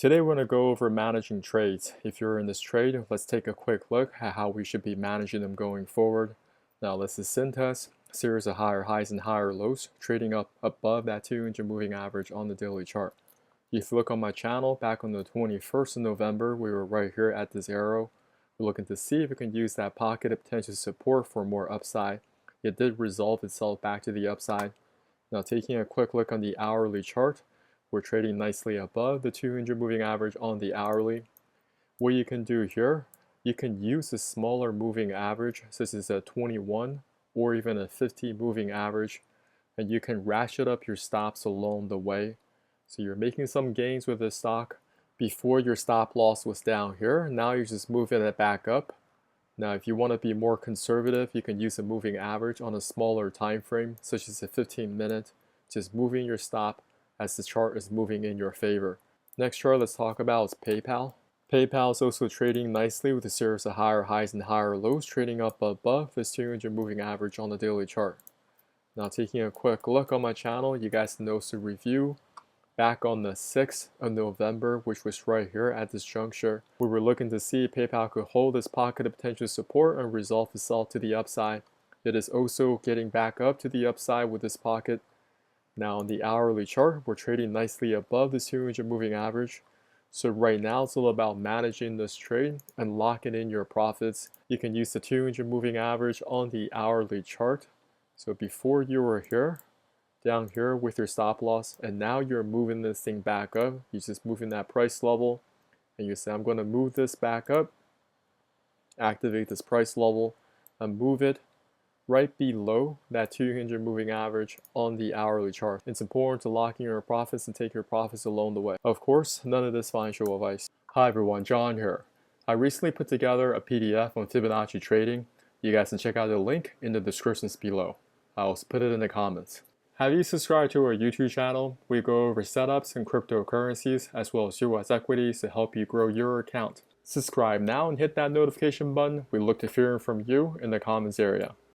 Today we're going to go over managing trades. If you're in this trade, let's take a quick look at how we should be managing them going forward. Now this is Cintas, series of higher highs and higher lows, trading up above that 200 moving average on the daily chart. If you look on my channel, back on the 21st of November, we were right here at this arrow. We're looking to see if we can use that pocket of potential support for more upside. It did resolve itself back to the upside. Now taking a quick look on the hourly chart, we're trading nicely above the 200 moving average on the hourly. What you can do here, you can use a smaller moving average, such as a 21 or even a 50 moving average, and you can ratchet up your stops along the way. So you're making some gains with this stock. Before your stop loss was down here, now you're just moving it back up. Now if you want to be more conservative, you can use a moving average on a smaller time frame, such as a 15-minute, just moving your stop as the chart is moving in your favor. Next chart let's talk about is PayPal. PayPal is also trading nicely with a series of higher highs and higher lows, trading up above this 200 moving average on the daily chart. Now taking a quick look on my channel, you guys can also review back on the 6th of November, which was right here at this juncture. We were looking to see if PayPal could hold this pocket of potential support and resolve itself to the upside. It is also getting back up to the upside with this pocket. Now on the hourly chart, we're trading nicely above this 200 moving average. So right now it's all about managing this trade and locking in your profits. You can use the 200 moving average on the hourly chart. So before you were here, down here with your stop loss, and now you're moving this thing back up. You're just moving that price level and you say, I'm going to move this back up, activate this price level and move it right below that 200 moving average on the hourly chart. It's important to lock in your profits and take your profits along the way. Of course, none of this financial advice. Hi everyone, John here. I recently put together a PDF on Fibonacci trading. You guys can check out the link in the descriptions below. I'll also put it in the comments. Have you subscribed to our YouTube channel? We go over setups and cryptocurrencies as well as US equities to help you grow your account. Subscribe now and hit that notification button. We look to hearing from you in the comments area.